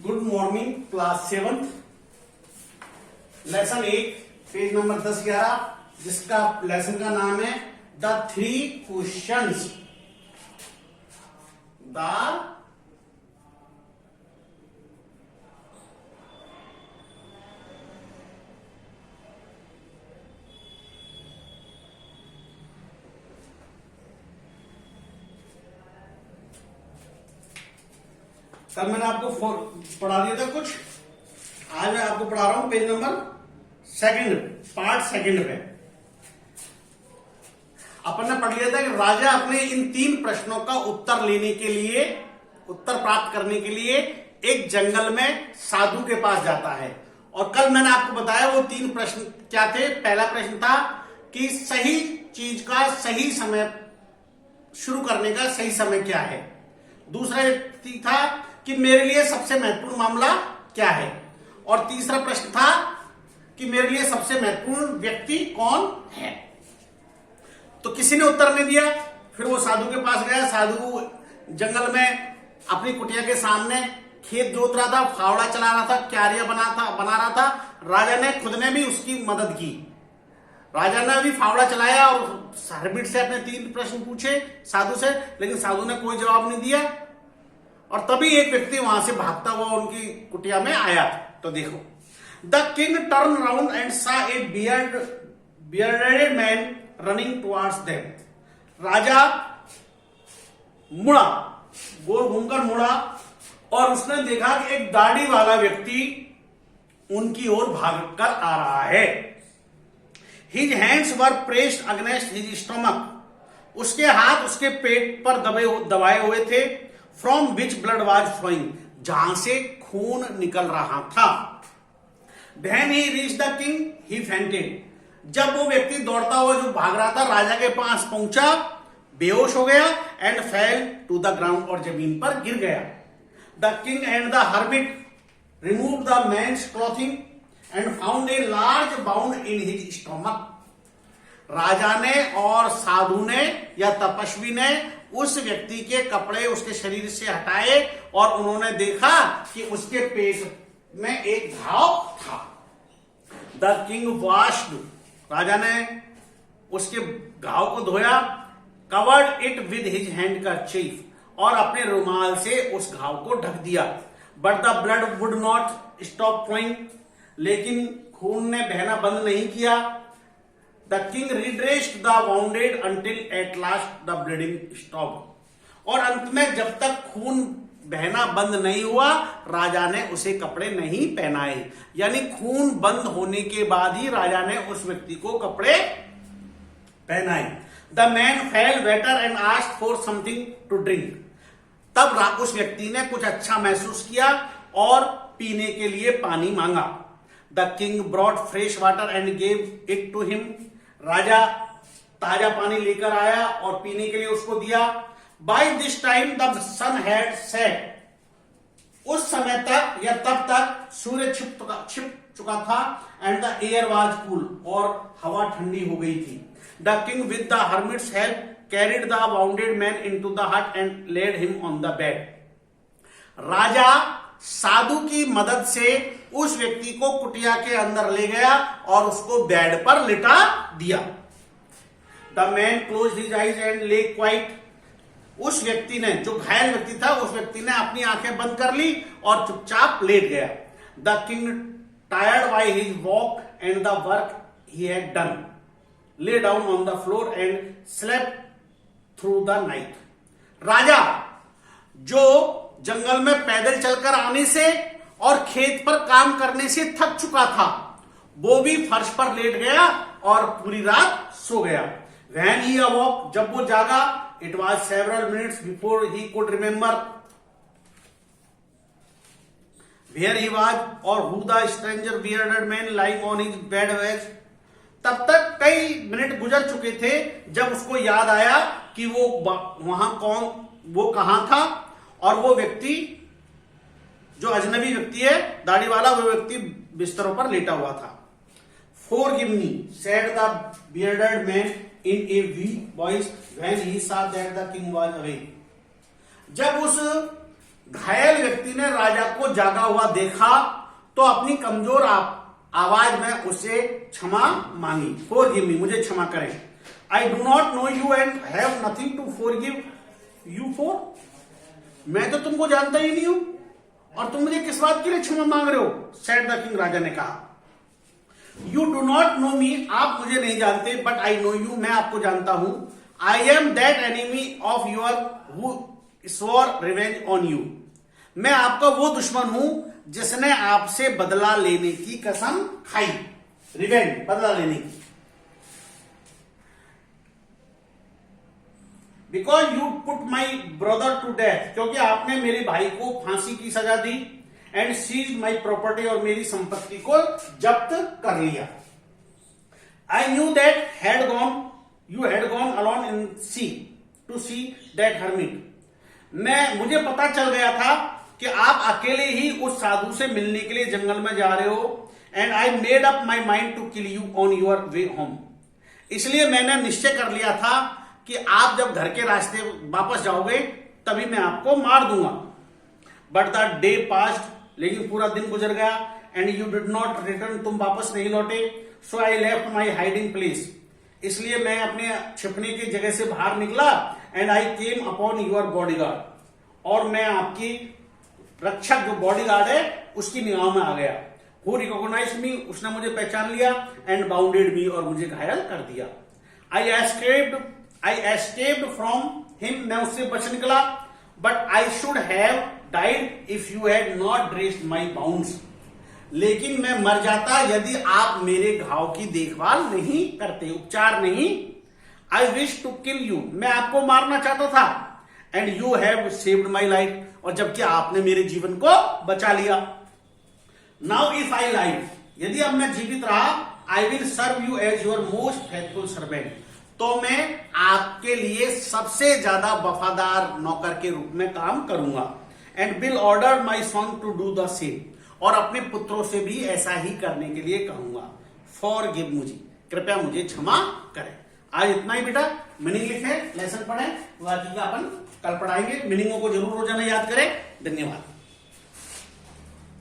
Good morning class 7 lesson 8 page number 10-11 जिसका lesson का नाम है द 3 क्वेश्चंस। द कल मैंने आपको पढ़ा दिया था कुछ, आज मैं आपको पढ़ा रहा हूं पेज नंबर पार्ट सेकंड पे। अपन ने पढ़ लिया था कि राजा अपने इन 3 प्रश्नों का उत्तर प्राप्त करने के लिए एक जंगल में साधु के पास जाता है। और कल मैंने आपको बताया वो 3 प्रश्न क्या थे। पहला प्रश्न था कि सही चीज का सही समय शुरू करने का सही समय क्या है। दूसरा था कि मेरे लिए सबसे महत्वपूर्ण मामला क्या है। और तीसरा प्रश्न था कि मेरे लिए सबसे महत्वपूर्ण व्यक्ति कौन है। तो किसी ने उत्तर नहीं दिया। फिर वो साधु के पास गया। साधु जंगल में अपनी कुटिया के सामने खेत जोत रहा था, फावड़ा चला रहा था, क्यारियां बना रहा था। राजा ने खुद ने भी उसकी मदद की। राजा ने भी फावड़ा चलाया और हरबिट से अपने 3 प्रश्न पूछे साधु से, लेकिन साधु ने कोई जवाब नहीं दिया। और तभी एक व्यक्ति वहां से भागता हुआ उनकी कुटिया में आया। तो देखो, the king turn round and saw a bearded man running towards them. राजा मुड़ा, गोल घूमकर मुड़ा और उसने देखा कि एक दाढ़ी वाला व्यक्ति उनकी ओर भागकर आ रहा है। His hands were pressed against his stomach. उसके हाथ उसके पेट पर दबाए हुए थे। From which blood was flowing, जहां से खून निकल रहा था। When he reached the king, he fainted. जब वो व्यक्ति दौड़ता हुआ जो भाग रहा था राजा के पास पहुंचा, बेहोश हो गया and fell to the ground, और जमीन पर गिर गया। The king and the hermit remove the man's clothing and found a large wound in his stomach. राजा ने और साधु ने या तपस्वी ने उस व्यक्ति के कपड़े उसके शरीर से हटाए और उन्होंने देखा कि उसके पेट में एक घाव था। द किंग वॉश्ड, राजा ने उसके घाव को धोया। Covered it with his handkerchief, और अपने रुमाल से उस घाव को ढक दिया। But the blood would not stop flowing, लेकिन खून ने बहना बंद नहीं किया। The king redressed the wounded until at last the bleeding stop, और अंत में जब तक खून बहना बंद नहीं हुआ राजा ने उसे कपड़े नहीं पहनाए। यानी खून बंद होने के बाद ही राजा ने उस व्यक्ति को कपड़े पहनाए। The man felt better and asked for something to drink. तब उस व्यक्ति ने कुछ अच्छा महसूस किया और पीने के लिए पानी मांगा। The king brought fresh water and gave it to him. राजा ताजा पानी लेकर आया और पीने के लिए उसको दिया। By this time the sun had set. उस समय तक या तब तक सूर्य छिप चुका था। And the air was cool, और हवा ठंडी हो गई थी। The king with the hermit's help carried the wounded man into the hut and laid him on the bed. राजा साधु की मदद से उस व्यक्ति को कुटिया के अंदर ले गया और उसको बेड पर लिटा दिया। The man closed his eyes and ले क्वाइट। उस व्यक्ति ने, जो घायल व्यक्ति था, उस व्यक्ति ने अपनी आंखें बंद कर ली और चुपचाप लेट गया। The king tired by his walk and the work he had done lay down on the floor and slept through the night. राजा, जो जंगल में पैदल चलकर आने से और खेत पर काम करने से थक चुका था, वो भी फर्श पर लेट गया और पूरी रात सो गया। When he awoke, जब वो जागा, it was several minutes before he could remember where he was or who the stranger bearded man lying on his bed was. तब तक कई मिनट गुजर चुके थे जब उसको याद आया कि वो कहां था, और वो व्यक्ति जो अजनबी व्यक्ति है, दाढ़ी वाला, वो व्यक्ति बिस्तरों पर लेटा हुआ था। Forgive me, said the bearded man in a weak voice when he saw that the king was awake. जब उस घायल व्यक्ति ने राजा को जागा हुआ देखा तो अपनी कमजोर आवाज में उससे क्षमा मांगी। फॉरगिव मी, मुझे क्षमा करें। I do not know you and have nothing to forgive you for. मैं तो तुमको जानता ही नहीं हूं और तुम मुझे किस बात के लिए क्षमा मांग रहे हो, सेड द किंग, राजा ने कहा। यू डू नॉट नो मी, आप मुझे नहीं जानते, बट आई नो यू, मैं आपको जानता हूं। I am that enemy of your who swore revenge on you, मैं आपका वो दुश्मन हूं जिसने आपसे बदला लेने की कसम खाई। रिवेंज, बदला लेने की। Because you put my brother to death, क्योंकि आपने मेरे भाई को फांसी की सजा दी। एंड सीज माई प्रॉपर्टी, और मेरी संपत्ति को जब्त कर लिया। I knew that you had gone alone unseen to see that hermit, मुझे पता चल गया था कि आप अकेले ही उस साधु से मिलने के लिए जंगल में जा रहे हो। And I made up my mind to kill you on your way home, इसलिए मैंने निश्चय कर लिया था कि आप जब घर के रास्ते वापस जाओगे तभी मैं आपको मार दूंगा। बट द डे पास्ड, लेकिन पूरा दिन गुजर गया। And you did not return, तुम वापस नहीं लौटे। So I left my hiding place, इसलिए मैं अपने छिपने की जगह से बाहर निकला। And I came upon your bodyguard, और मैं आपकी रक्षक जो बॉडीगार्ड है उसकी निगाह में आ गया। हु रिकॉग्नाइज्ड मी, उसने मुझे पहचान लिया। एंड बाउंडेड मी, और मुझे घायल कर दिया। आई एस्केप्ड फ्रॉम हिम, मैं उससे बच निकला। But I should have died if you had not dressed my bounds, लेकिन मैं मर जाता यदि आप मेरे घाव की देखभाल नहीं करते, उपचार नहीं। I wish to kill you, मैं आपको मारना चाहता था। And you have saved my life, और जबकि आपने मेरे जीवन को बचा लिया। नाउ इफ आई लाइव, यदि अब मैं जीवित रहा, I will serve you as your most faithful servant, तो मैं आपके लिए सबसे ज्यादा वफादार नौकर के रूप में काम करूंगा। And will order my son to do the same, और अपने पुत्रों से भी ऐसा ही करने के लिए कहूंगा। फॉरगिव मुझे, कृपया मुझे क्षमा करें। आज इतना ही बेटा, मीनिंग लिखे, लेसन पढ़े, बाकी का अपन कल पढ़ाएंगे। मीनिंगों को जरूर रोजाना याद करें। धन्यवाद।